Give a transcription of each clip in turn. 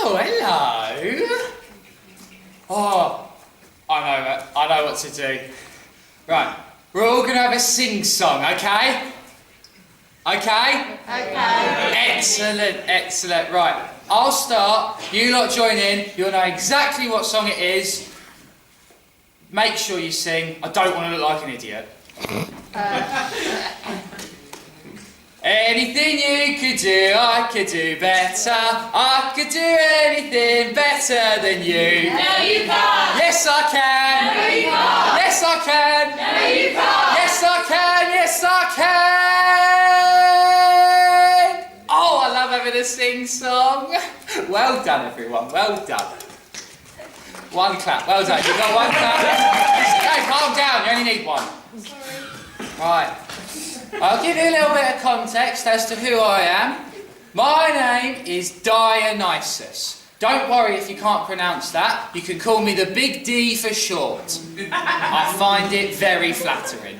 Oh, hello. Oh, I know what to do. Right, we're all going to have a sing-song, okay? Okay? Okay. Excellent, excellent. Right, I'll start. You lot join in. You'll know exactly what song it is. Make sure you sing. I don't want to look like an idiot. Anything you could do, I could do better. I could do anything better than you. No, you can't. Yes, I can. No, you can't. Yes, I can. No, you can't. Yes, I can. Yes, I can. Oh, I love having a sing-song. Well done, everyone. Well done. One clap. Well done. You've got one clap. Okay, calm down. You only need one. Right. I'll give you a little bit of context as to who I am. My name is Dionysus. Don't worry if you can't pronounce that. You can call me the Big D for short. I find it very flattering.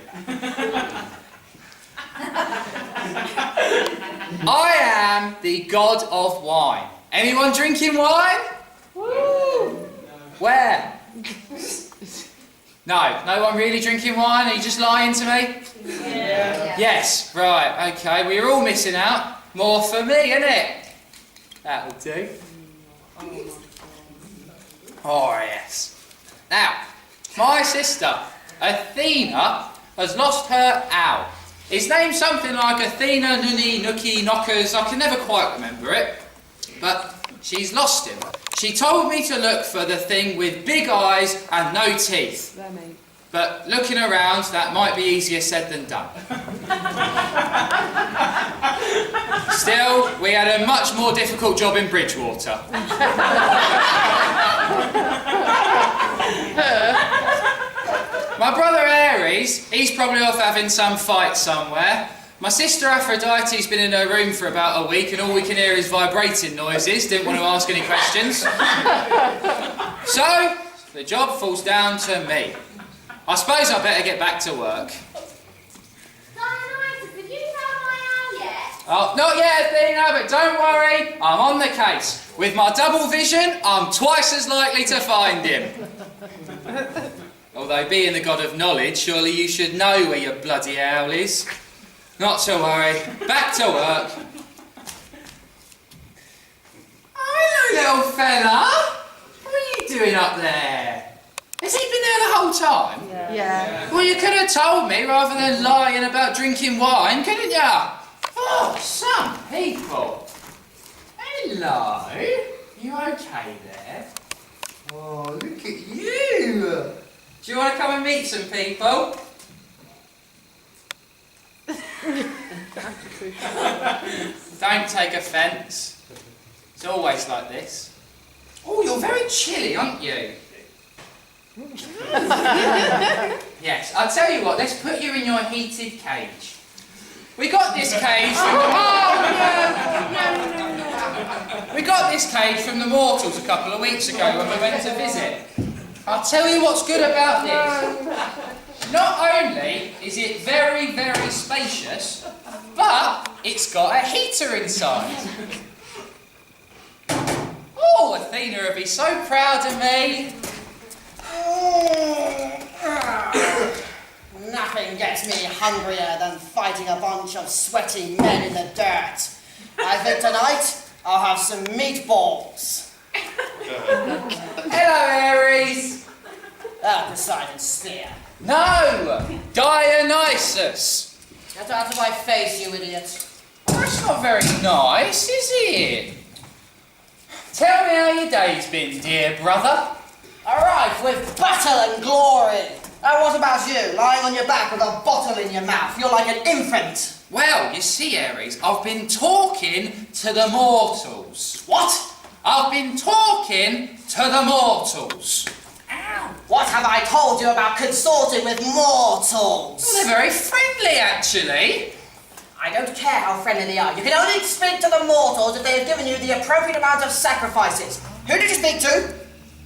I am the god of wine. Anyone drinking wine? Woo! Where? No one really drinking wine? Are you just lying to me? Yeah. Yes, right, okay, well you're all missing out. More for me, innit? That'll do. Oh, yes. Now, my sister, Athena, has lost her owl. It's named something like Athena, Nunny, Nookie, Knockers. I can never quite remember it. But she's lost him. She told me to look for the thing with big eyes and no teeth. But looking around, that might be easier said than done. Still, we had a much more difficult job in Bridgewater. My brother Ares, he's probably off having some fight somewhere. My sister Aphrodite's been in her room for about a week and all we can hear is vibrating noises. Didn't want to ask any questions. So, the job falls down to me. I suppose I better get back to work. Dionysus, have you found my owl yet? Oh, not yet, Athena, but don't worry. I'm on the case. With my double vision, I'm twice as likely to find him. Although, being the god of knowledge, surely you should know where your bloody owl is. Not to worry. Back to work. Hello, little fella. What are you doing up there? Has he been there the whole time? Yeah. Well, you could have told me rather than lying about drinking wine, couldn't you? Oh, some people. Hello. You okay there? Oh, look at you. Do you want to come and meet some people? Don't take offence. It's always like this. Oh, you're very chilly, aren't you? Yes, I'll tell you what, let's put you in your heated cage. We got this cage from We got this cage from the mortals a couple of weeks ago when we went to visit. I'll tell you what's good about this. Not only is it very, very spacious, but it's got a heater inside. Oh, Athena would be so proud of me. Nothing gets me hungrier than fighting a bunch of sweaty men in the dirt. I think tonight I'll have some meatballs. Hello, Ares. Poseidon's spear. No, Dionysus. Get out of my face, you idiot. Oh, that's not very nice, is it? Tell me how your day's been, dear brother. Arrive with battle and glory. And what about you, lying on your back with a bottle in your mouth? You're like an infant. Well, you see, Ares, I've been talking to the mortals. What? I've been talking to the mortals. Ow. What have I told you about consorting with mortals? Well, they're very friendly, actually. I don't care how friendly they are. You can only speak to the mortals if they have given you the appropriate amount of sacrifices. Who did you speak to?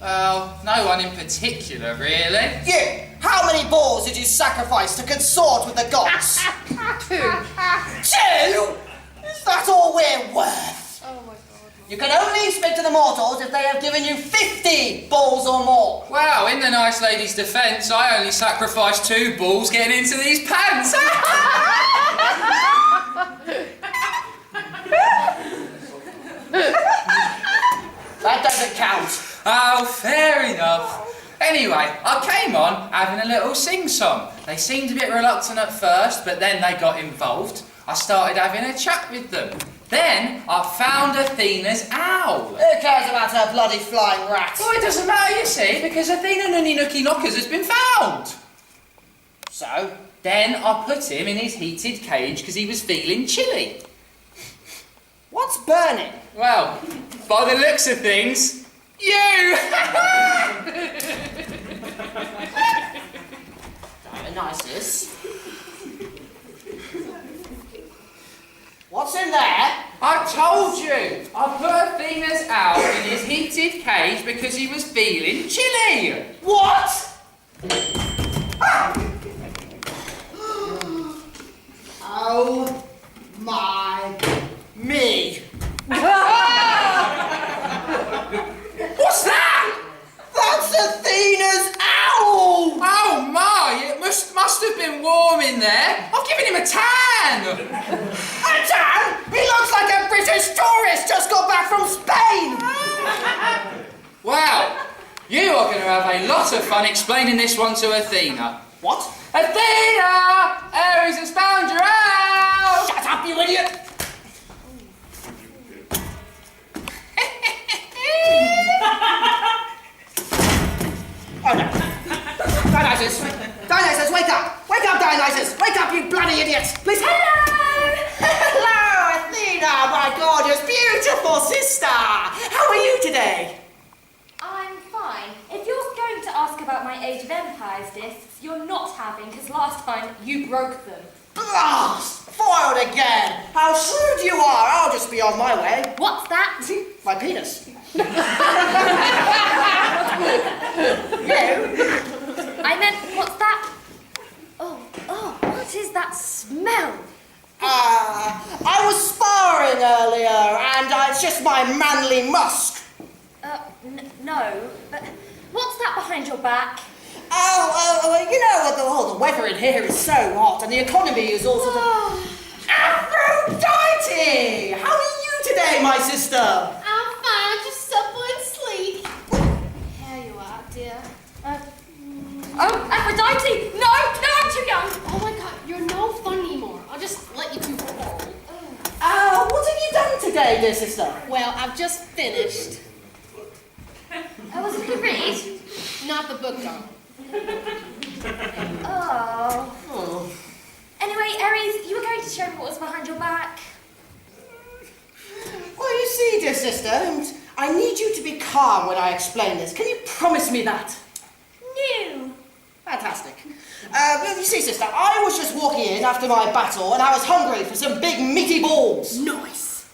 Well, no one in particular, really. You! How many balls did you sacrifice to consort with the gods? 2. 2? Is that all we're worth? Oh my god. You can only speak to the mortals if they have given you 50 balls or more. Well, in the nice lady's defence, I only sacrificed 2 balls getting into these pants. That doesn't count. Oh, fair enough. Anyway, I came on having a little sing-song. They seemed a bit reluctant at first, but then they got involved. I started having a chat with them. Then I found Athena's owl. Who cares about her bloody flying rat? Well, it doesn't matter, you see, because Athena Nunny Nookie Knockers has been found. So? Then I put him in his heated cage because he was feeling chilly. What's burning? Well, by the looks of things, you! Dionysus. What's in there? I told you! I put Athena's owl in his heated cage because he was feeling chilly! What? Oh my me! What's that? That's Athena's owl! Oh my! It must have been warm in there. I've given him a tan! A tan? He looks like a British tourist just got back from Spain! Well, you are going to have a lot of fun explaining this one to Athena. What? Athena! Ares has found your owl! Shut up, you idiot! Oh no. Dionysus! Dionysus, wake up! Wake up, Dionysus! Wake up, you bloody idiot! Please. Hello! Hello, Athena, my gorgeous, beautiful sister! How are you today? I'm fine. If you're going to ask about my Age of Empires discs, you're not having, because last time you broke them. Blast! Foiled again! How shrewd you are! I'll just be on my way. What's that? My penis. You? I meant, what's that? Oh, what is that smell? I was sparring earlier, and it's just my manly musk. No, but what's that behind your back? You know, the weather in here is so hot, and the economy is also... Aphrodite! How are you today, my sister? I'm fine, just supple and sleep. Here you are, dear. Aphrodite! No, I'm too young. Oh my god, you're no fun anymore. I'll just let you two fall. What have you done today, dear sister? Well, I've just finished. Was it a read? Not the book, darling. Oh. Anyway, Ares, you were going to show me what was behind your back. Well, you see, dear sister, and I need you to be calm when I explain this. Can you promise me that? No. Fantastic. You see, sister, I was just walking in after my battle, and I was hungry for some big meaty balls. Nice.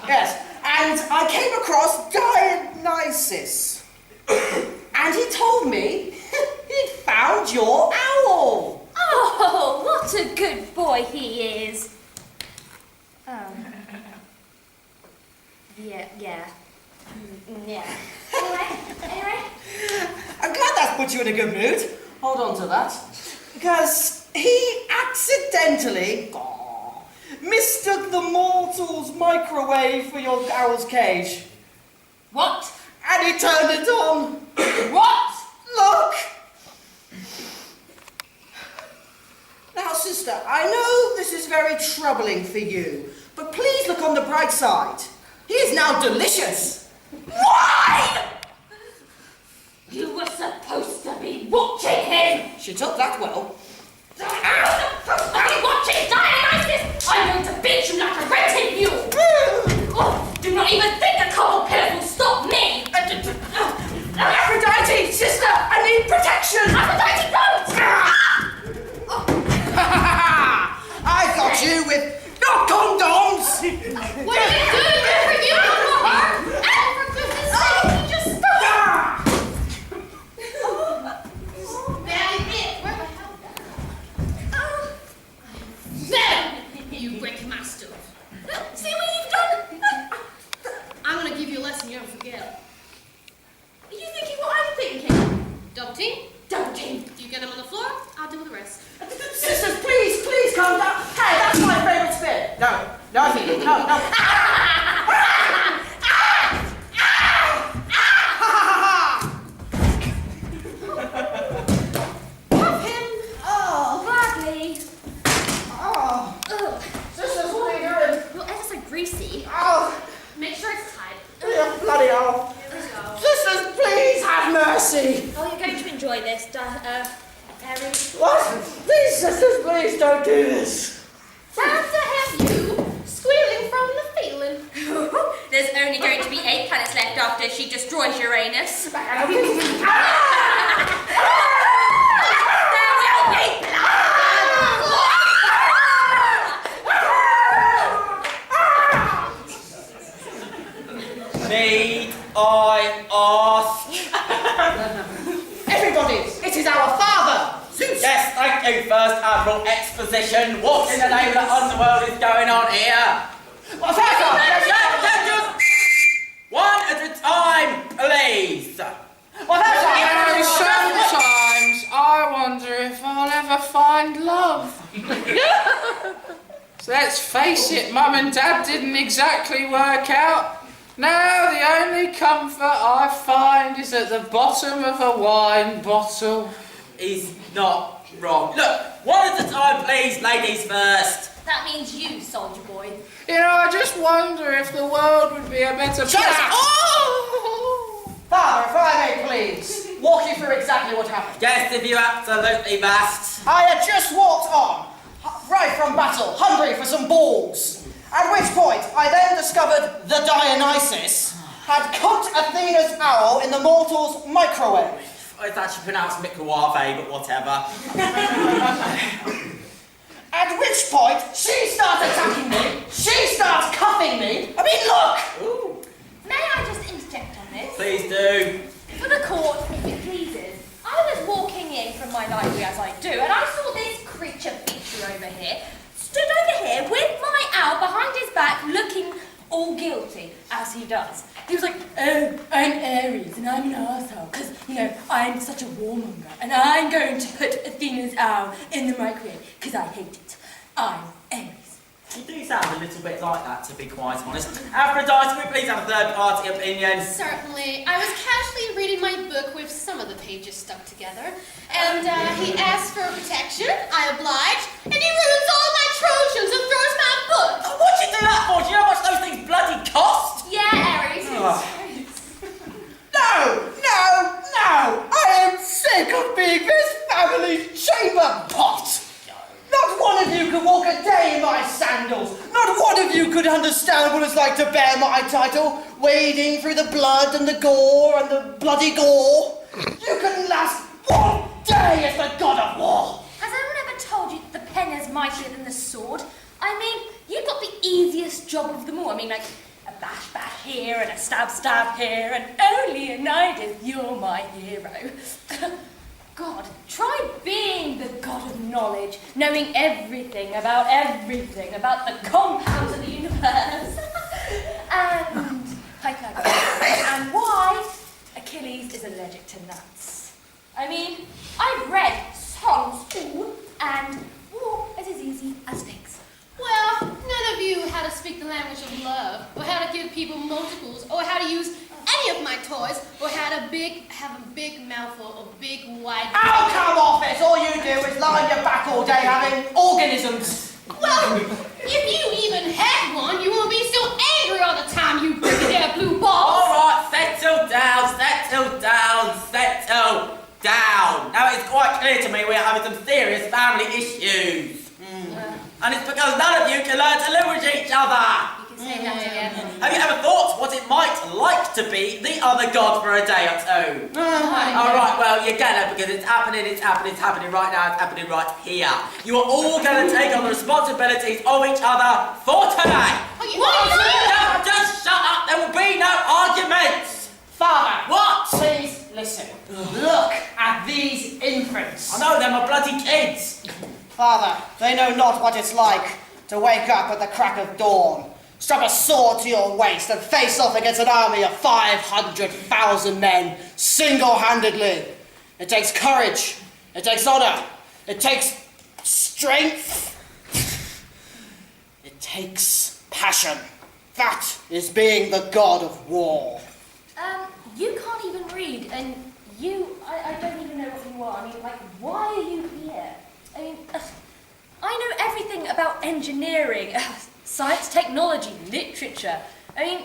Yes, and I came across Dionysus. And he told me he'd found your owl. Oh, what a good boy he is. Yeah. Anyway. I'm glad that's put you in a good mood. Hold on to that. Because he accidentally mistook the mortal's microwave for your owl's cage. What? And he turned it on. What? Look! Now, sister, I know this is very troubling for you, but please look on the bright side. He is now delicious. Why? You were supposed to be watching him. She took that well. You were supposed to be watching Dionysus. I'm going to beat you like a rented mule. Oh, do not even think a couple pillars will stop me. Aphrodite, sister, I need protection. Aphrodite, don't! I got you with no condoms. What are you doing? Good for you! And for goodness sake, you just stop! Daddy, where the hell? There! You break my stuff. See what you mercy! Oh, you're going to enjoy this, Harry. What? Please, sisters, please don't do this. Sad to have you squealing from the feeling. There's only going to be 8 planets left after she destroys Uranus. There will be Need I ask? Everybody, it is our father! Zeus! Yes, thank you, First Admiral Exposition. What in the name of the underworld is going on here? Well, father! One at a time, please. Well, You know, sometimes I wonder if I'll ever find love. So let's face it, Mum and Dad didn't exactly work out. Now the only comfort I find is at the bottom of a wine bottle. He's not wrong. Look, one at a time, please, ladies first. That means you, soldier boy. You know, I just wonder if the world would be a better place. Oh! Father, if I may please, walk you through exactly what happened. Yes, if you absolutely must. I had just walked on, right from battle, hungry for some balls. At which point, I then discovered the Dionysus had cooked Athena's owl in the mortal's microwave. It's actually pronounced microwave, but whatever. At which point, she starts attacking me, she starts cuffing me. I mean, look! Ooh, May I just interject on this? please do. For the court, if it pleases, I was walking in from my library as I do, and I saw this creature feature over here, stood over here with my owl behind his back, looking all guilty, as he does. He was like, oh, I'm Aries, and I'm an arsehole, because, you know, I'm such a warmonger, and I'm going to put Athena's owl in the microwave, because I hate it. I'm Aries. You do sound a little bit like that, to be quite honest. Aphrodite, can we please have a third-party opinion? Certainly. I was casually reading my book with some of the pages stuck together, and he asked for protection. I obliged, and he ruins all my Trojans and throws my book. What'd you do that for? Do you know how much those things bloody cost? Yeah, Aries. Oh. No! I am sick of being this family's chamber pot! Not one of you could walk a day in my sandals! Not one of you could understand what it's like to bear my title, wading through the blood and the gore and the bloody gore! You couldn't last one day as the god of war! Has anyone ever told you that the pen is mightier than the sword? I mean, you've got the easiest job of them all. I mean, like, a bash here and a stab here, and oh, Leonidas, you're my hero. God, try being the god of knowledge, knowing everything about the compounds of the universe, and Pythagoras, and why Achilles is allergic to nuts. I mean, I've read songs too, and war is as easy as pigs. Well, none of you how to speak the language of love, or how to give people multiples, or how to use any of my toys, or how to have a big mouthful of big wide... Oh, come off it! All you do is lie on your back all day having organisms. Well, if you even had one, you wouldn't be so angry all the time, you big air blue balls. All right, settle down. Now, it's quite clear to me we're having some serious family issues. And it's because none of you can learn to live with each other. You can say that again. Have you ever thought what it might like to be the other god for a day or two? Alright, well, you get it, because it's happening right now, it's happening right here. You are all going to take on the responsibilities of each other for today. No, just shut up, there will be no arguments. Father! What? Please listen. Look at these infants. I know, they're my bloody kids. Father, they know not what it's like to wake up at the crack of dawn, strap a sword to your waist and face off against an army of 500,000 men, single-handedly. It takes courage, it takes honor, it takes strength, it takes passion. That is being the god of war. You can't even read, and I don't even know what you are. I mean, like, why are you here? I mean, I know everything about engineering, science, technology, literature. I mean,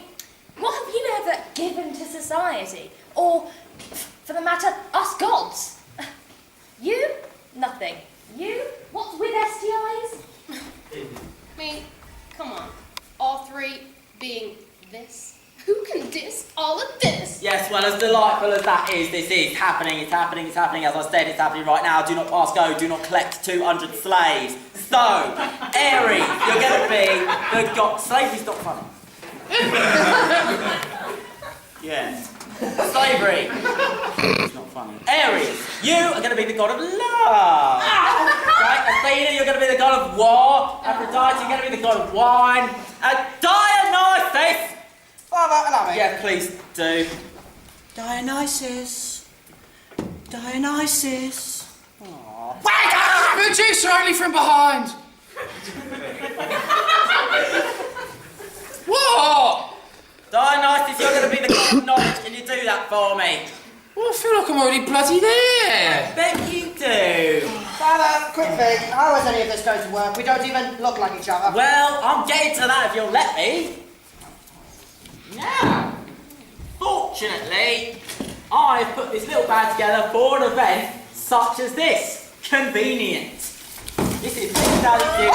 what have you ever given to society? Or For the matter, us gods. You, nothing. You, what's with STIs? I mean, come on. All three being this. Who can diss all of this? Yes, well, as delightful as that is, this is happening, it's happening, it's happening. As I said, it's happening right now. Do not pass go, do not collect 200 slaves. So, Aries, you're going to be the god... Slavery's not funny. Yes. Slavery. It's not funny. Aries, you are going to be the god of love. Right, Athena, you're going to be the god of war. Aphrodite, you're going to be the god of wine. And Dionysus! Father, allow me. Yeah, please do. Dionysus. Dionysus. Aww. Medusa only from behind. What? Dionysus, you're going to be the god of knowledge. Can you do that for me? Well, I feel like I'm already bloody there. I bet you do. Father, quick thing. How is any of this going to work? We don't even look like each other. Well, I'm getting to that if you'll let me. Now, fortunately, I've put this little bag together for an event such as this. Convenient. This is personality.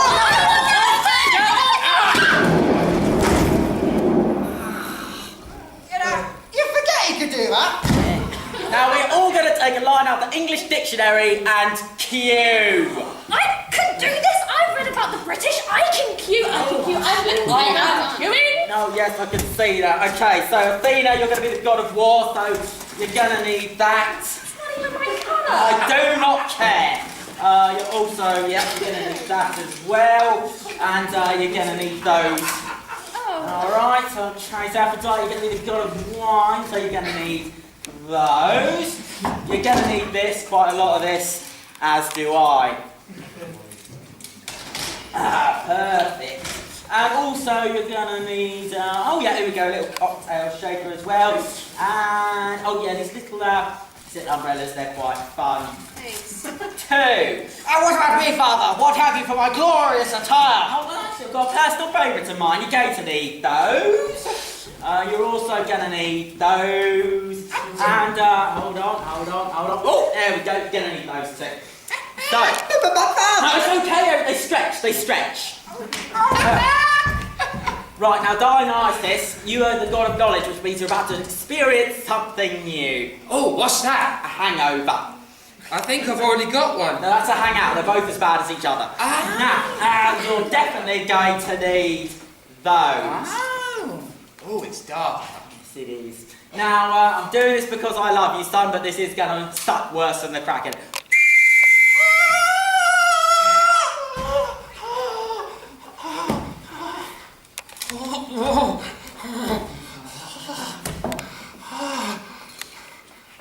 You forget you could do that. Now we're all going to take a line out of the English dictionary and cue. I can do this. I've read about the British. I can cue. I'm queuing. No, yes, I can see that. Okay, so Athena, you're going to be the god of war, so you're going to need that. It's not even my colour. I do not care. You're also, yeah, you're going to need that as well, and you're going to need those. Alright, so okay, so Aphrodite, you're going to need the god of wine, so you're going to need those. You're going to need this, quite a lot of this, as do I. Perfect. And also you're going to need, oh yeah, here we go, a little cocktail shaker as well. And, oh yeah, these little umbrellas, they're quite fun. Thanks. 2. What about me, Father? What have you for my glorious attire? Oh, well, actually, I've got a personal favourite of mine. You're going to need those. You're also going to need those. And, hold on. Oh, there we go. You're going to need those too. So, no, it's okay. They stretch. Right, now Dionysus, you are the god of knowledge, which means you're about to experience something new. Oh, what's that? A hangover. I think I've already got one. Now that's a hangout, they're both as bad as each other. Now, you're definitely going to need those. Oh, it's dark. Yes, it is. Now, I'm doing this because I love you, son, but this is going to suck worse than the Kraken.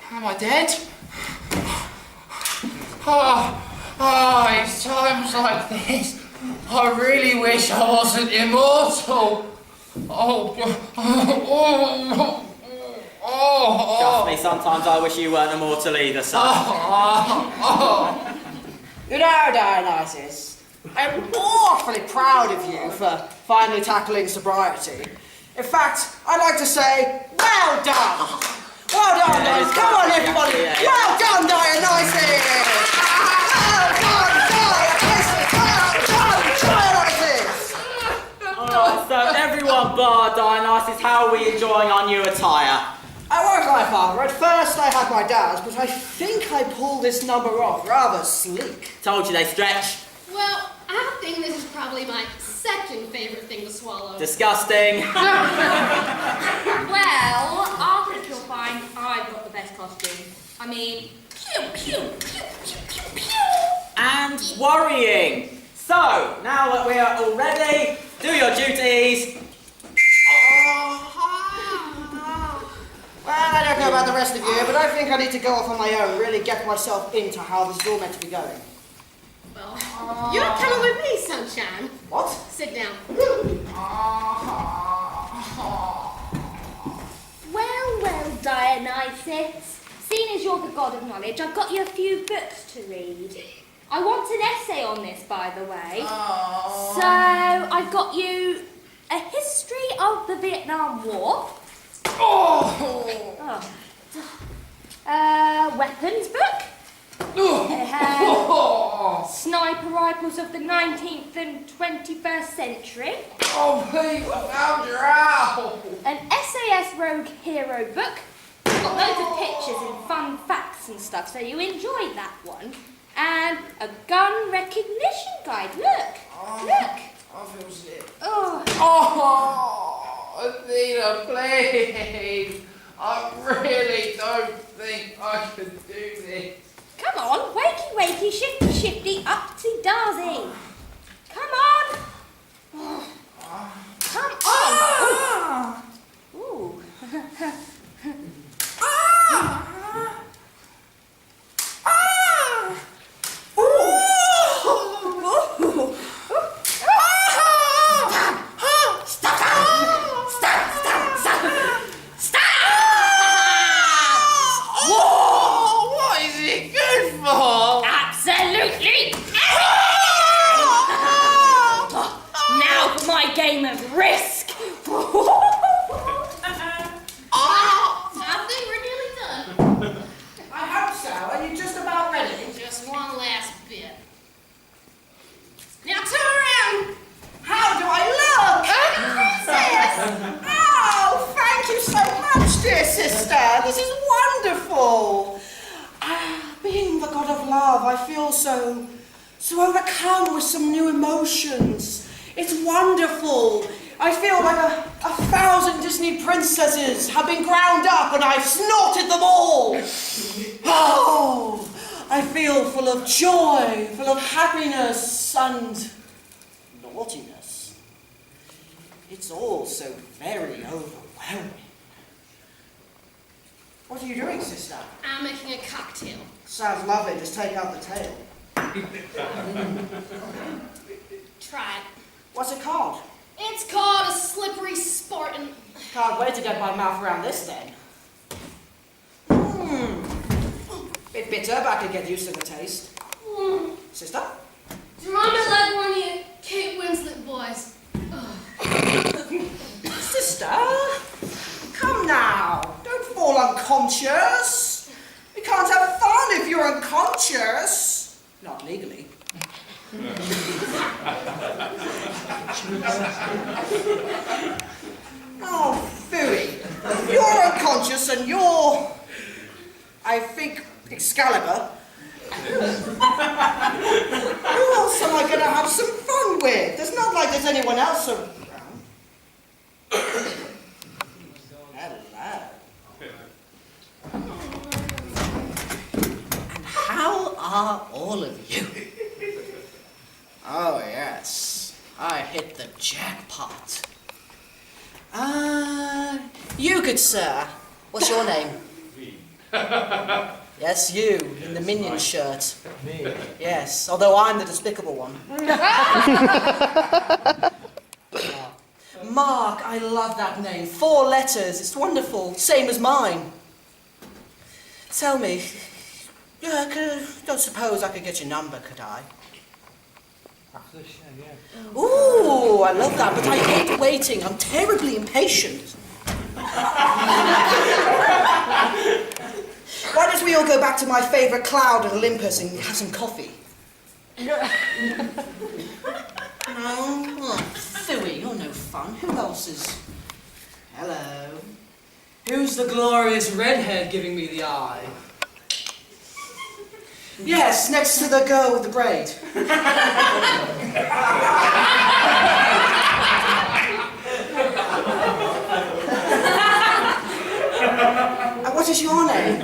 Am I dead? It's times like this. I really wish I wasn't immortal. Trust me, sometimes I wish you weren't immortal either, son. You know, Dionysus, I'm awfully proud of you for finally tackling sobriety. In fact, I'd like to say, well done! Well done, Dionysus! Come on, everybody! Well done, Dionysus! Well done, Dionysus! Well done, Dionysus! Alright, so everyone bar Dionysus, how are we enjoying our new attire? I won't lie, Father. At first I had my doubts, but I think I pulled this number off rather sleek. Told you they stretch. Well, I think this is probably my second favourite thing to swallow. Disgusting. Well, I think you'll find I've got the best costume. I mean, pew, pew, pew, pew, pew, pew. And worrying. So, now that we are all ready, do your duties. Well, I don't know about the rest of you, but I think I need to go off on my own, really get myself into how this is all meant to be going. Well, you're not coming with me, sunshine. What? Sit down. Well, Dionysus. Seeing as you're the god of knowledge, I've got you a few books to read. I want an essay on this, by the way. So, I've got you a history of the Vietnam War. weapons book. It has sniper rifles of the 19th and 21st century. Oh, Pete, I found your owl. An SAS Rogue Hero book. It's got loads of pictures and fun facts and stuff, so you enjoyed that one. And a gun recognition guide. Look, look. I feel sick. Oh. Oh, Athena, please. I really don't think I can do this. Come on, wakey wakey, shifty shifty, upsy daisy. Come on. Come on. Ooh. Absolutely! Now for my game of risk! I think we're nearly done. I hope so. Are you just about ready? Just one last bit. Now turn around. How do I look? Princess. Oh, thank you so much, dear sister. This is wonderful. Being the god of love, I feel so overcome with some new emotions. It's wonderful. I feel like a 1,000 Disney princesses have been ground up and I've snorted them all. Oh, I feel full of joy, full of happiness and naughtiness. It's all so very overwhelming. What are you doing, sister? I'm making a cocktail. Sounds lovely, just take out the tail. Try it. What's it called? It's called a slippery Spartan. Can't wait to get my mouth around this then. Bit bitter, but I can get used to the taste. Sister? Do you remember that one of you Kate Winslet boys? Sister? Come now. Don't fall unconscious. We can't have fun if you're unconscious. Not legally. Oh, phooey. You're unconscious and you're, I think, Excalibur. Who else am I going to have some fun with? There's not like there's anyone else around. Hello. And how are all of you? Oh, yes. I hit the jackpot. You good sir. What's your name? Yes, you, in the minion shirt. Me? Yes, although I'm the despicable one. Mark, I love that name. 4 letters, it's wonderful. Same as mine. Tell me, don't suppose I could get your number, could I? Ooh, I love that, but I hate waiting. I'm terribly impatient. Why don't we all go back to my favourite cloud at Olympus and have some coffee? No? Oh, phooey, you're no fun. Who else is... Hello? Who's the glorious redhead giving me the eye? Yes, next to the girl with the braid. What is your name?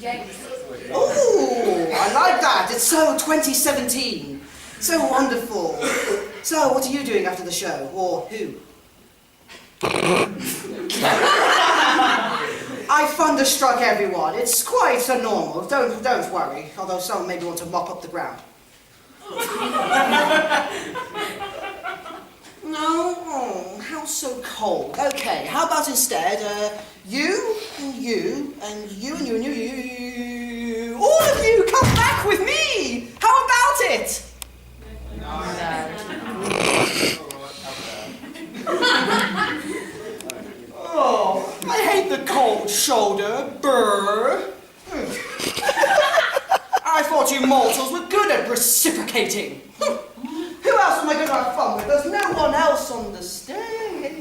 James. Ooh, I like that. It's so 2017. So wonderful. So, what are you doing after the show? Or who? I thunderstruck everyone. It's quite so normal. Don't worry. Although some maybe want to mop up the ground. No? Oh, how so cold. Okay, how about instead, you, and you, and you, and you, and you, all of you come back with me! How about it? Oh, I hate the cold shoulder. Brr. thought you mortals were good at reciprocating. Who else am I going to have fun with? There's no one else on the stage.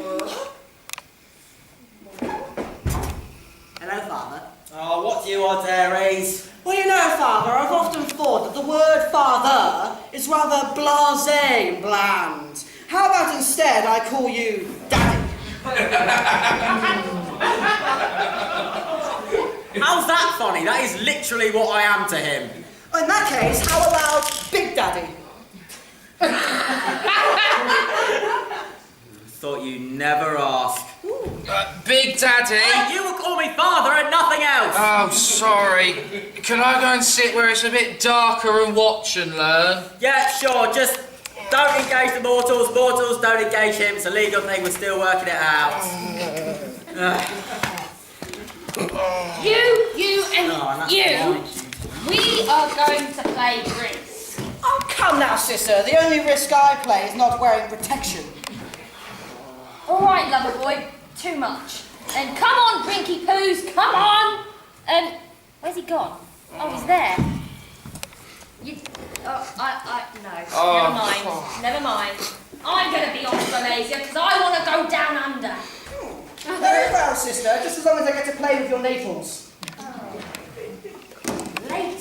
Hello, Father. Oh, what do you want, Aries? Well, you know, Father, I've often thought that the word father is rather blasé and bland. How about instead I call you Daddy? How's that funny? That is literally what I am to him. In that case, how about Big Daddy? Thought you'd never ask. Big Daddy. Hey, you will call me Father and nothing else. Oh, sorry. Can I go and sit where it's a bit darker and watch and learn? Yeah, sure. Just don't engage the mortals. Mortals don't engage him. It's a legal thing. We're still working it out. You and you, we are going to play Risk. Oh, come now, sister. The only risk I play is not wearing protection. All right, lover boy, too much. And come on, Drinky Poos, come on! And where's he gone? Oh, he's there. No. Never mind. I'm going to be on Malaysia because I want to go down under. Very well, sister, just as long as I get to play with your naples. Oh. Later.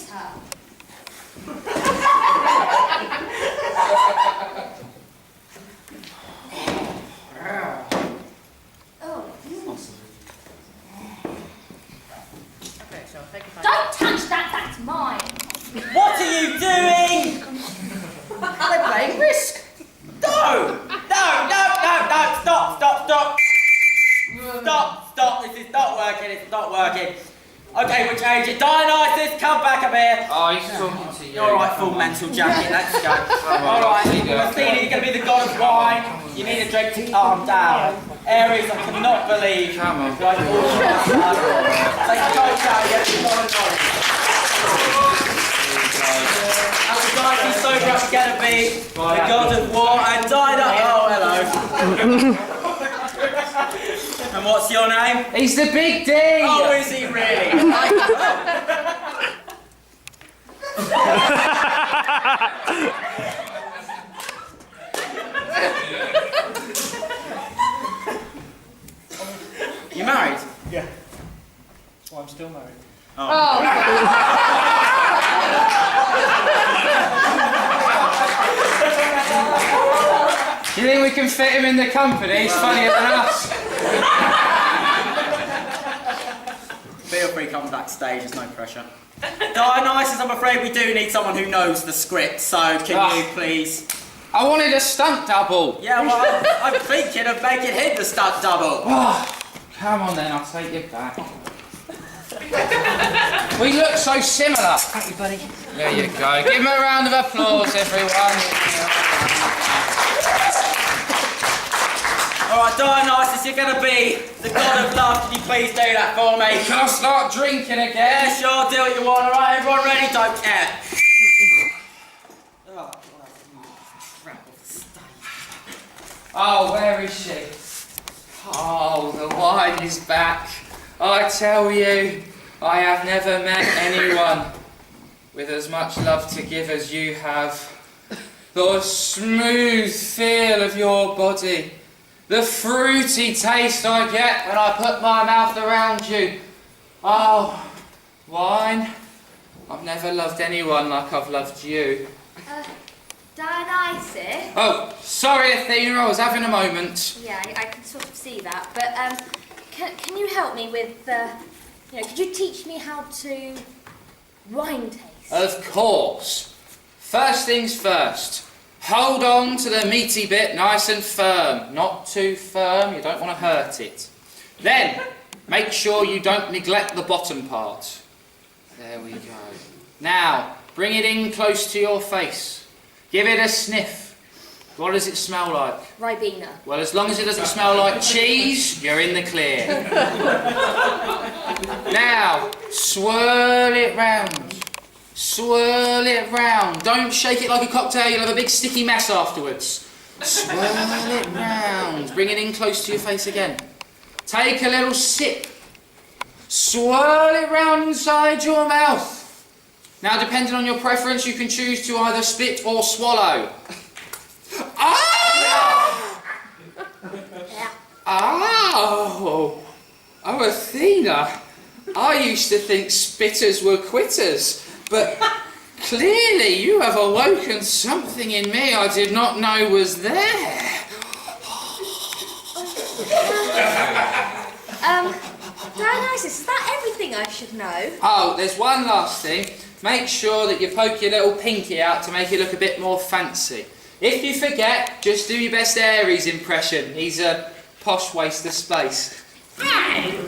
Don't touch that, that's mine. What are you doing? They're playing Risk. No! Stop! This is not working, it's not working. Okay, we'll change it. Dionysus, come back a bit. Oh, he's talking to you. Alright, full mental jacket, let's go. Alright, Athena, you're going to be the god of wine. You need a drink to calm down. Aries, I cannot believe. Come on. Like all of us. Take a cold shower, get some more knowledge. And the guy who's sober up going to be the god of war and Dionysus. Oh, hello. And what's your name? He's the Big D! Oh, is he really? You married? Yeah. Well, I'm still married. Do you think we can fit him in the company? He's funnier than us. Feel free to come backstage, there's no pressure. Dionysus, I'm afraid we do need someone who knows the script, so can you please... I wanted a stunt double. Yeah, well, I'm thinking of making him the stunt double. Oh, come on then, I'll take you back. We look so similar. Thank you, buddy. There you go. Give him a round of applause, everyone. Alright, Dionysus, you're going to be the god of love. Can you please do that for me? Can I start drinking again? Yeah, sure, do what you want. Alright, everyone ready? Don't care. Oh, where is she? Oh, the wine is back. I tell you, I have never met anyone with as much love to give as you have. The smooth feel of your body. The fruity taste I get when I put my mouth around you. Oh, wine. I've never loved anyone like I've loved you. Dionysus? Oh, sorry Athena, I was having a moment. Yeah, I can sort of see that. But can you help me with, could you teach me how to wine taste? Of course. First things first. Hold on to the meaty bit nice and firm. Not too firm, you don't want to hurt it. Then, make sure you don't neglect the bottom part. There we go. Now, bring it in close to your face. Give it a sniff. What does it smell like? Ribena. Well, as long as it doesn't smell like cheese, you're in the clear. Now, swirl it round. Swirl it round. Don't shake it like a cocktail, you'll have a big sticky mess afterwards. Swirl it round. Bring it in close to your face again. Take a little sip. Swirl it round inside your mouth. Now, depending on your preference, you can choose to either spit or swallow. Ah! Oh! Oh, Athena! I used to think spitters were quitters, but clearly you have awoken something in me I did not know was there. Dionysus, is that everything I should know? Oh, there's one last thing. Make sure that you poke your little pinky out to make it look a bit more fancy. If you forget, just do your best Ares impression. He's a posh waste of space. Hey!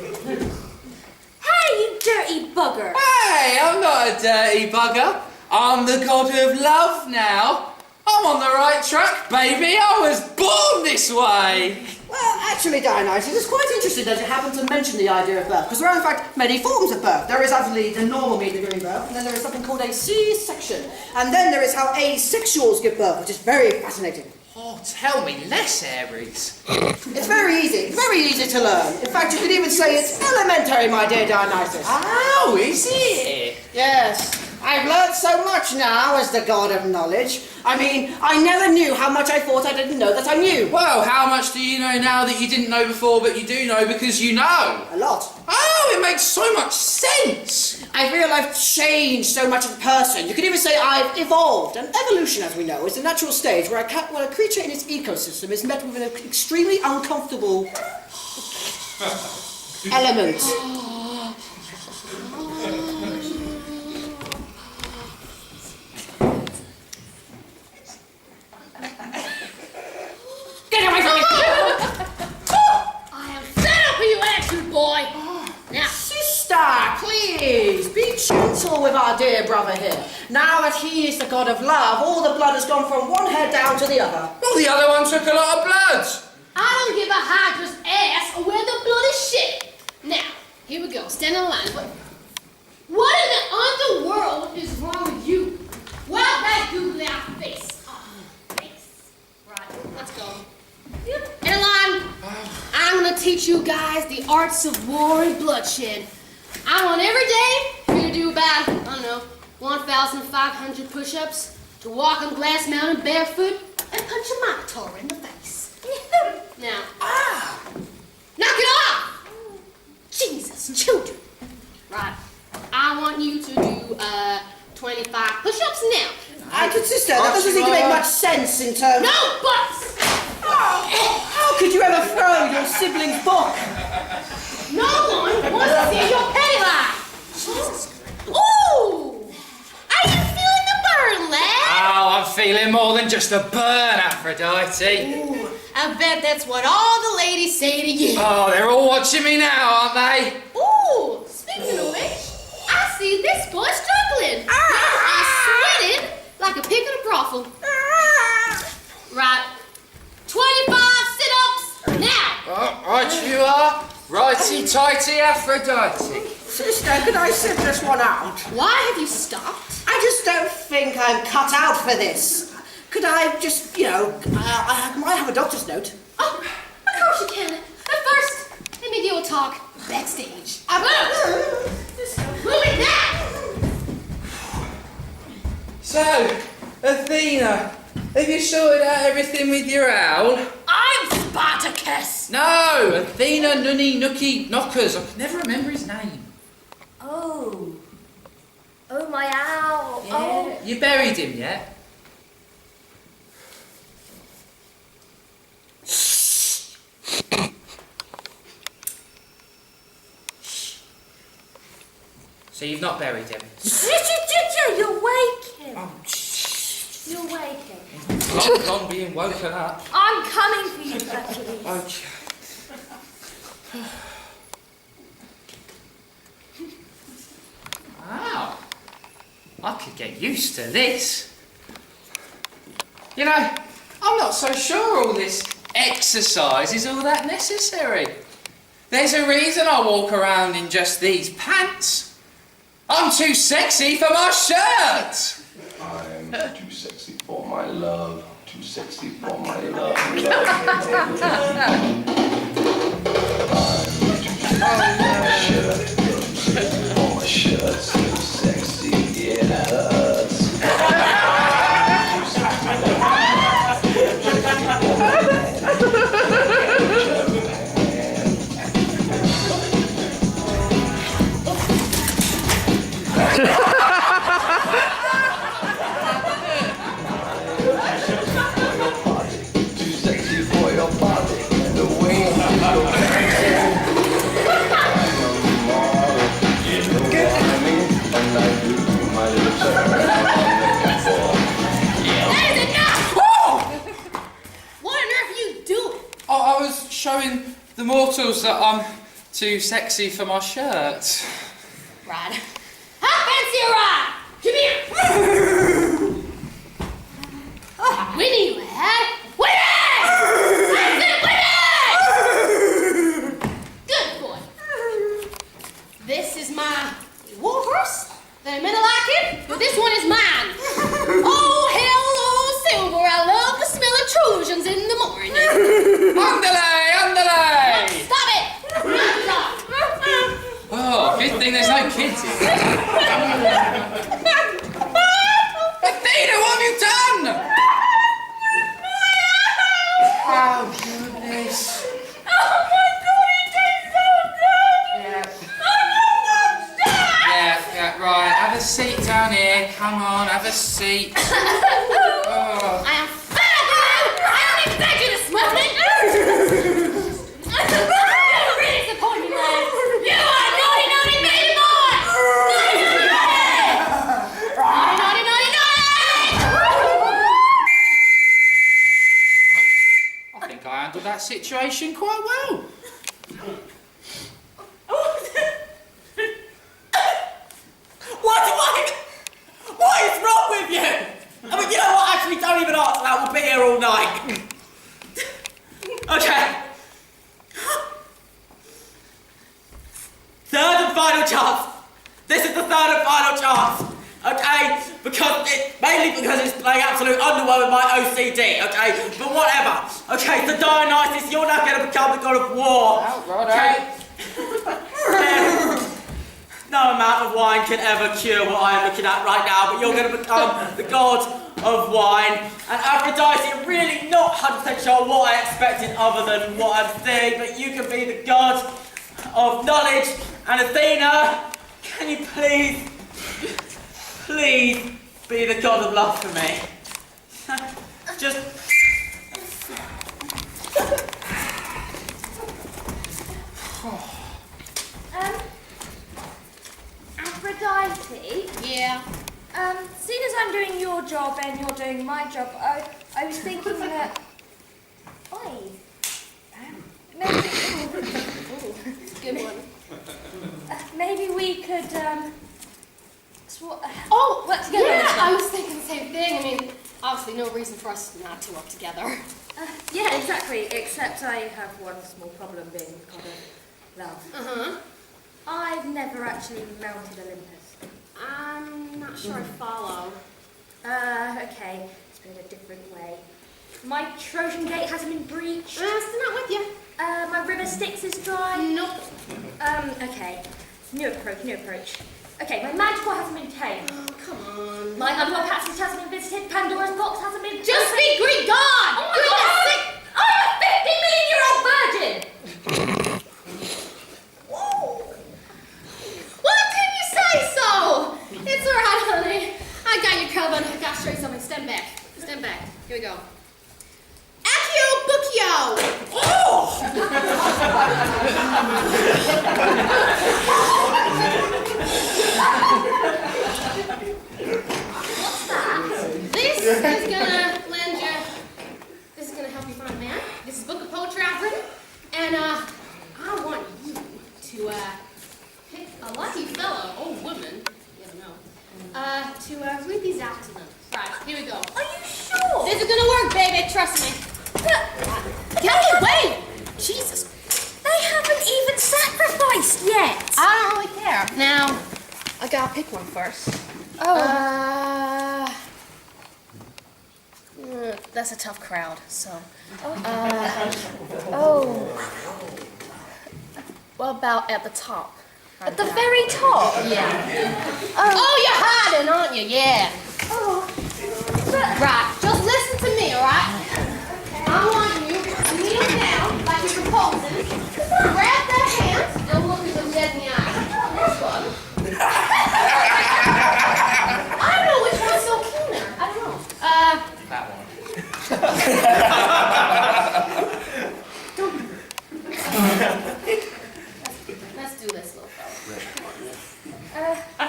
Hey, you dirty bugger! Hey, I'm not a dirty bugger. I'm the god of love now. I'm on the right track, baby. I was born this way. Well, actually, Dionysus, it's quite interesting that you happen to mention the idea of birth, because there are, in fact, many forms of birth. There is obviously the normal means of giving birth, and then there is something called a C-section. And then there is how asexuals give birth, which is very fascinating. Oh, tell me less, Ares. It's very easy to learn. In fact, you could even say it's elementary, my dear Dionysus. Oh, is it? Yes. I've learnt so much now as the god of knowledge. I mean, I never knew how much I thought I didn't know that I knew. Well, how much do you know now that you didn't know before, but you do know because you know? A lot. Oh, it makes so much sense. I feel I've changed so much as a person. You could even say I've evolved. And evolution, as we know, is the natural stage where a creature in its ecosystem is met with an extremely uncomfortable element. Get away from me! I am fed up with you attitude, boy! Now, Sister, please, be gentle with our dear brother here. Now that he is the god of love, all the blood has gone from one head down to the other. Well, the other one took a lot of blood. I don't give a hydra's ass or where the blood is shit. Now, here we go. Stand in line. What in the underworld is wrong with you? Well, that googly eye face. Face. Right, let's go. In line. I'm gonna teach you guys the arts of war and bloodshed. I want every day for you to do about, I don't know, 1,500 push-ups, to walk on Glass Mountain barefoot, and punch a minotaur in the face. Now, knock it off! Jesus, children. Right, I want you to do 25 push-ups now. Sister, that doesn't seem to make much sense in terms. No buts! How could you ever throw your sibling's book? No one wants to see your petty lie. Ooh! Are you feeling the burn, lad? Oh, I'm feeling more than just a burn, Aphrodite. Ooh, I bet that's what all the ladies say to you. Oh, they're all watching me now, aren't they? Ooh, speaking of which, I see this boy struggling. I'm sweating like a pig in a brothel. Right, 25 sit-ups now. Right you are. Righty-tighty, Aphrodite. Sister, could I sit this one out? Why have you stopped? I just don't think I'm cut out for this. Could I just, I might have a doctor's note. Oh, of course you can. But first, let me give a talk backstage. Move it now! So, Athena, have you sorted out everything with your owl? I'm Spartacus! No, Athena Nunny Nookie Knockers. I can never remember his name. Oh. Oh, my owl. Yeah. Oh. You buried him yet? So you've not buried him? You're waking. Oh, You're waking. long gone being woken up. I'm coming for you, Hercules. Okay. Wow. I could get used to this. You know, I'm not so sure all this exercise is all that necessary. There's a reason I walk around in just these pants. I'm too sexy for my shirt. I'm too sexy for my love. Too sexy for my love. I'm too sexy for my shirt. Too sexy for my shirt. So sexy, yeah. Too sexy for your body. The way you go dancing. I'm a model, you know what I mean? And I do my little turn on the floor. That is enough! What on earth are you doing? Oh, I was showing the mortals that I'm too sexy for my shirt. Rod. How fancy a rod? Come here. Winnie, lad. Winnie! I said Winnie! Good boy. This is my war horse. The men like it, but this one is mine. Oh, hello, Silver. I love the smell of Trojans in the morning. Andale, andale! Stop it! Stop. Oh, good thing there's no kids here. Athena, what have you done? Oh, goodness. Oh my God, it tastes so good! Yeah, right. Have a seat down here. Come on, have a seat. Oh. I am fed up with you! I don't expect you to smell it! You're really disappointing, lad. You are a naughty, naughty baby boy! Naughty, naughty, naughty! Naughty, naughty, I think I handled that situation quite well. What is wrong with you? I mean, you know what? Actually, don't even answer that. We'll be here all night. Okay. Third and final chance. This is the third and final chance. Okay? Mainly because it's playing absolute underwear with my OCD. Okay? But whatever. Okay, so Dionysus, you're now going to become the god of war. Okay? No amount of wine can ever cure what I am looking at right now, but you're going to become the god of wine. And Aphrodite, I'm really not 100% sure what I expected other than what I'm seeing, but you can be the god of knowledge. And Athena, can you please be the god of love for me? Just... Aphrodite? Yeah. Seeing as I'm doing your job and you're doing my job, I was thinking that... Maybe... Good one. Maybe we could, Work together. Yeah, I was thinking the same thing. I mean, obviously no reason for us not to work together. yeah, exactly, except I have one small problem being the god of love. Uh-huh. I've never actually mounted Olympus. I'm not sure I follow. Okay, let's put it a different way. My Trojan gate hasn't been breached. Still not with you. My river Styx is dry. Nope. Okay. New approach. Okay, my magical hasn't been tamed. Oh, come on. My underworld passage hasn't been visited. Pandora's box hasn't been... Just be Greek god! Oh my God! I'm a 50-million-year-old virgin! What can you say so? It's alright, honey. I got you covered. I got straight something. Stand back. Here we go. Accio Buccio! Oh! This is gonna help you find a man. This is a book of poetry I've written. And, I want you to, pick a lucky fellow or woman, you don't know, to, read these out to them. Right, here we go. Are you sure? This is gonna work, baby, trust me. Get away! Jesus. They haven't even sacrificed yet. I don't really care. Now, I gotta pick one first. That's a tough crowd, so. What about at the top? At the very top? Yeah. Oh, you're hiding, aren't you? Yeah. Right, just listen to me, alright? I want you to kneel down like you're proposing, grab their hands, and look at them dead in the eye. This one.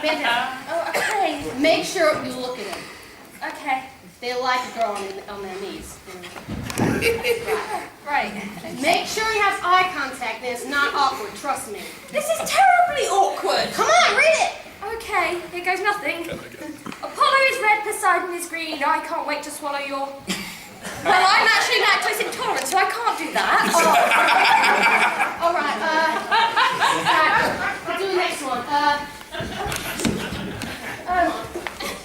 bend down. Oh, okay. Make sure you look at them. Okay. They like a girl on their knees. Right. Make sure he has eye contact and it's not awkward, trust me. This is terribly awkward. Come on, read it! Okay, here goes nothing. Apollo is red, Poseidon is green. I can't wait to swallow your... Well, I'm actually lactose intolerant, so I can't do that. All right, we'll do the next one.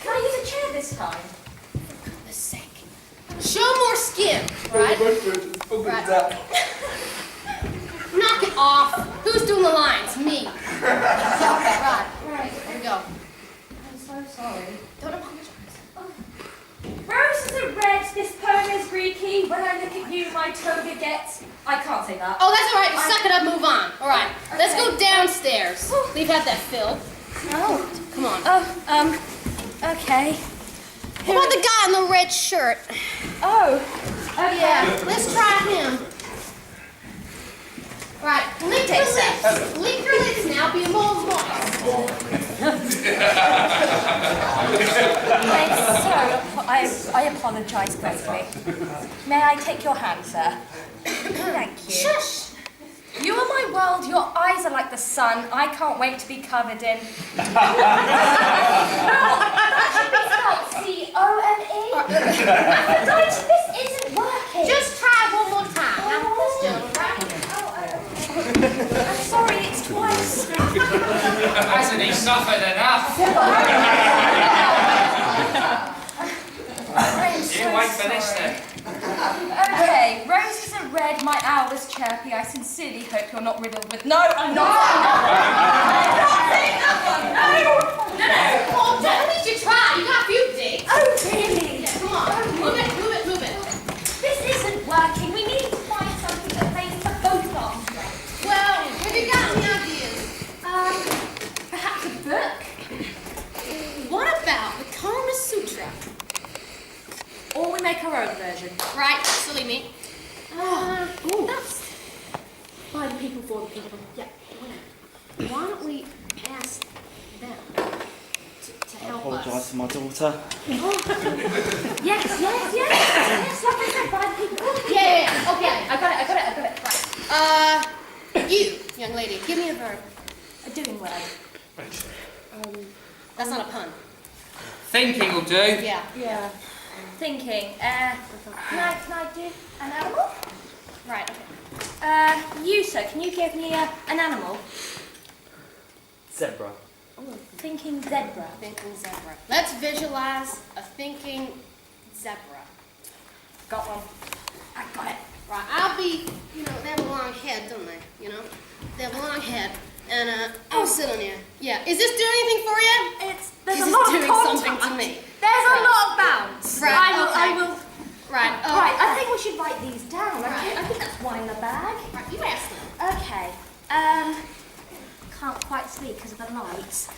Can I use a chair this time? For goodness sake. Show more skin, right? Right. Knock it off. Who's doing the lines? Me. Right. Here we go. I'm so sorry. Don't apologize. Roses are red, this poem is Greeky. When I look at you, my toga gets... I can't say that. Oh, that's all right. Suck it up, move on. All right. Let's go downstairs. Oh. We've had that filled. Oh. Come on. Okay. What about the guy in the red shirt? Oh. Okay. Yeah, let's try him. Right, lick your lips. Lick your lips now, be a little moist. I apologise greatly. May I take your hand, sir? Thank you. Shush. You are my world, your eyes are like the sun. I can't wait to be covered in... No, that should be spelled C-O-M-E. Aphrodite, this isn't working. Just try one more time. Now, let's do it, right? I'm sorry, it's twice. Hasn't he suffered enough? I'm so You wait for this sorry. then. Okay, roses are red, my owl is chirpy. I sincerely hope you're not riddled with... No, I'm not. I'm not saying that one. No. Oh, at least you try. You got a few dates. Oh, really? Yeah, come on. Move it. This isn't working. We need to find something that plays to both arms. Well, have you got any ideas? Perhaps a book? What about the Kama Sutra? Or we make our own version. Right, silly me. That's... By the people, for the people. Yeah, why don't we ask them to help us? to my daughter. Yes, like I said, by the people. Yeah, okay. I got it. Right. You, young lady, give me a verb. A doing word. That's not a pun. Thinking will do. Yeah. Thinking. Can I do an animal? Right, okay. You, sir, can you give me an animal? Zebra. Thinking zebra. Thinking zebra. Let's visualize a thinking zebra. Got one. I got it. Right, I'll be, they have a long head, don't they? They have a long head, and I'll sit on here. Yeah, is this doing anything for you? There's This a is lot of doing contact. something to me. There's a lot of bounce. Right, I okay. will. Right, Right, I think we should write these down. Right. I think that's wine in the bag. Right, you ask them. Okay. Can't quite speak because of the lights.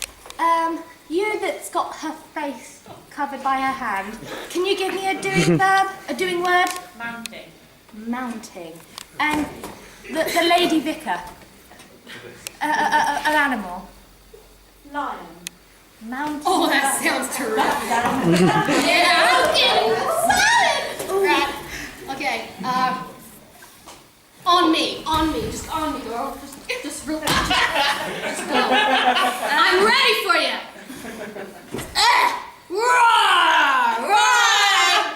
You that's got her face covered by her hand. Can you give me a doing verb? A doing word? Mounting. And the lady vicar. An animal. Lion. Mountain. Oh, that sounds terrific. Yeah, I'm getting excited. Right, okay, on me, just on me, girl. Just real fast. Let's go. I'm ready for you. Roar!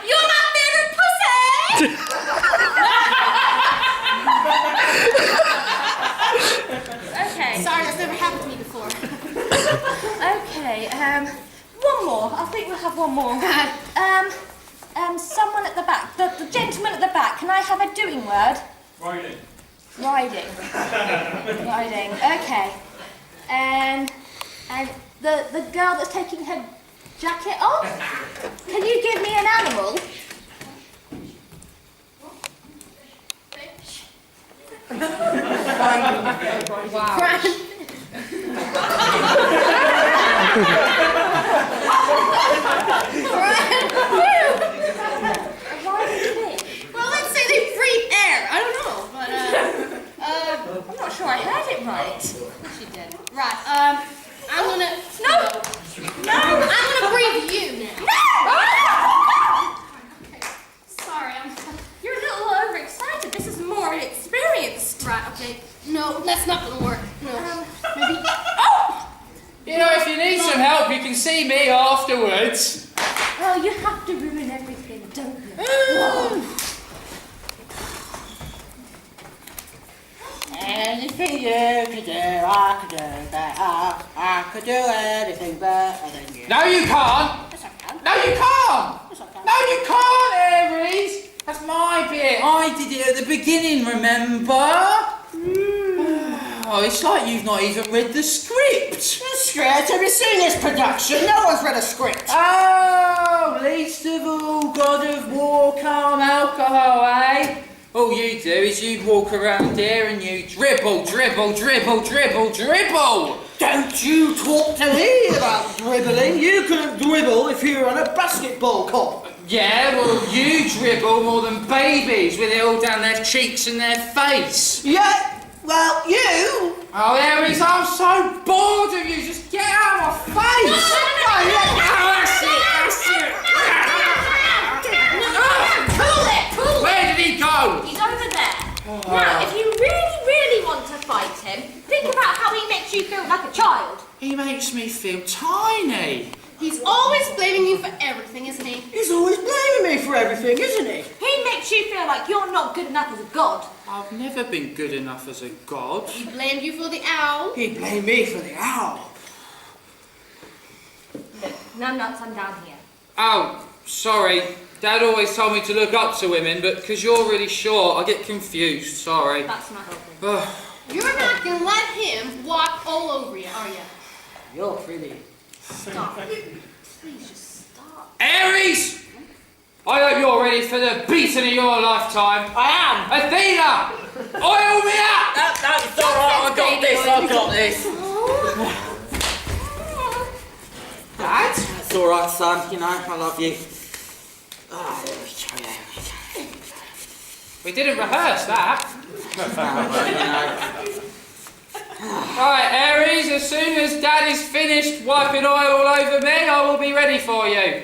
You're my favorite pussy! Okay. Sorry, that's never happened to me before. Okay, one more. I think we'll have one more. Someone at the back. The gentleman at the back. Can I have a doing word? Riding. Okay. And the girl that's taking her jacket off. Can you give me an animal? Wow. Well, let's say they breathe air. I don't know, but I'm not sure I heard it right. she did. Right. I'm gonna... No! No! I'm gonna breathe you now. No! Okay. Sorry, You're a little overexcited. This is more experienced. Right, okay. No, that's not gonna work. No. Maybe... You know, if you need some help, you can see me afterwards. Well, you have to ruin everything, don't you? Anything you could do, I could do better. I could do anything better than you. No, you can't. Yes, I can. No, you can't. Yes, I can. No, you can't, Aries. That's my bit. I did it at the beginning, remember? Oh, it's like you've not even read the script. The script? Have you seen this production? No one's read a script. Oh, least of all, god of war, calm alcohol, eh? All you do is you walk around here and you dribble, dribble, dribble, dribble, dribble. Don't you talk to me about dribbling. You couldn't dribble if you were on a basketball court. Yeah, well, you dribble more than babies with it all down their cheeks and their face. Yeah, well, you... Oh, Aries, I'm so bored of you. Just get out of my face. No. That's it. Cool it! Cool it! Where did he go? He's over there. Now, if you really, really want to fight him, think about how he makes you feel like a child. He makes me feel tiny. He's always blaming you for everything, isn't he? He's always blaming me for everything, isn't he? He makes you feel like you're not good enough as a god. I've never been good enough as a god. He blamed you for the owl. He'd blame me for the owl. Look, no nuts, I'm down here. Oh, sorry. Dad always told me to look up to women, but because you're really short, I get confused. Sorry. That's not helping. Ugh. You're not gonna let him walk all over you, are you? You're pretty. Stop. Please just stop. Aries! I hope you're ready for the beating of your lifetime. I am. Athena! Oil me up! No, it's alright, I got this, I got this. Dad? It's alright, son, you know, I love you. We didn't rehearse that. Right, Aries, as soon as Dad is finished wiping oil all over me, I will be ready for you.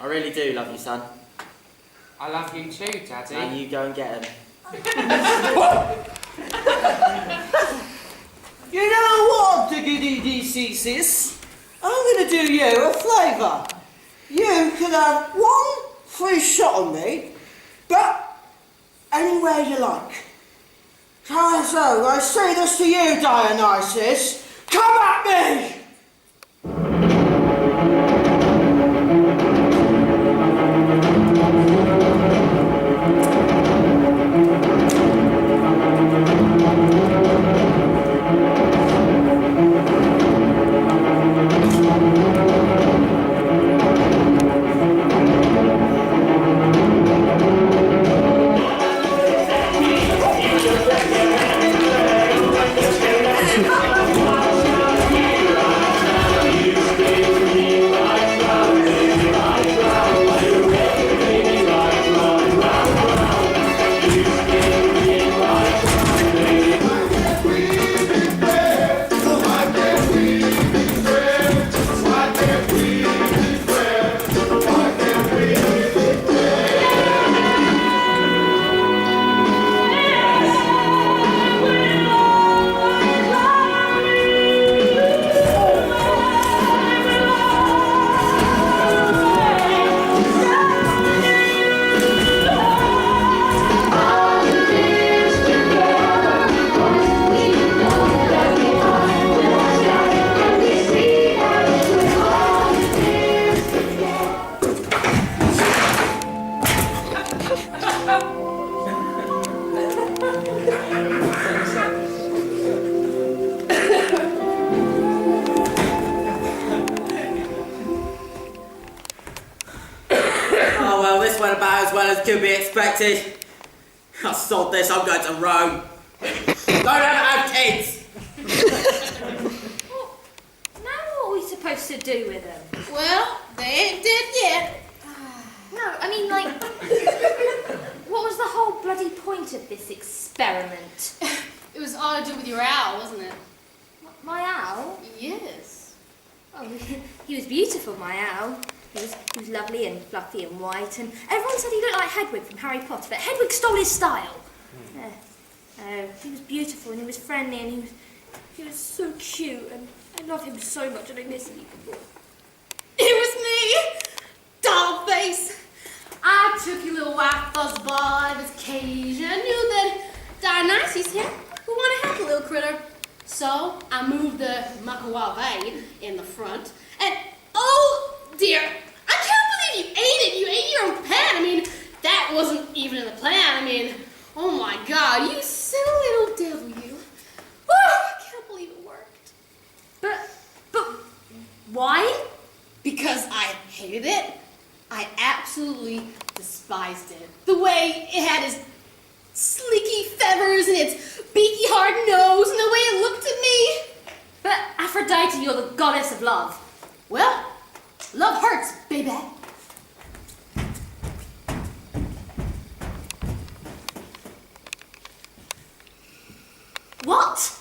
I really do love you, son. I love you too, Daddy. Now you go and get him. You know what, Dionysus? I'm going to do you a favour. You can have one free shot on me, but anywhere you like. So I say this to you, Dionysus. Come at me! Oh well, this went about as well as could be expected. I sold this, I'm going to Rome. Don't ever have kids! Well, now what are we supposed to do with them? Well, they ain't dead yet. No, I mean, like, what was the whole bloody point of this experiment? It was all to do with your owl, wasn't it? My owl? Yeah. Oh, he was beautiful, my owl. He was lovely and fluffy and white, and everyone said he looked like Hedwig from Harry Potter, but Hedwig stole his style. Oh, he was beautiful and he was friendly and he was so cute, and I love him so much and I miss him even more. It was me, Dollface. I took your little white fuzzball out of his cage, and I knew that Dionysus here would want to help the little critter. So I moved the Makawave in the front, and oh dear, I can't believe you ate it. You ate your own pet. I mean, that wasn't even in the plan. I mean, oh my God, you silly little devil, you. Woo, I can't believe it worked. But why? Because I hated it. I absolutely despised it. The way it had its sleeky feathers and its beaky hard nose and the way it looked at me. But Aphrodite, you're the goddess of love. Well, love hurts, baby. What?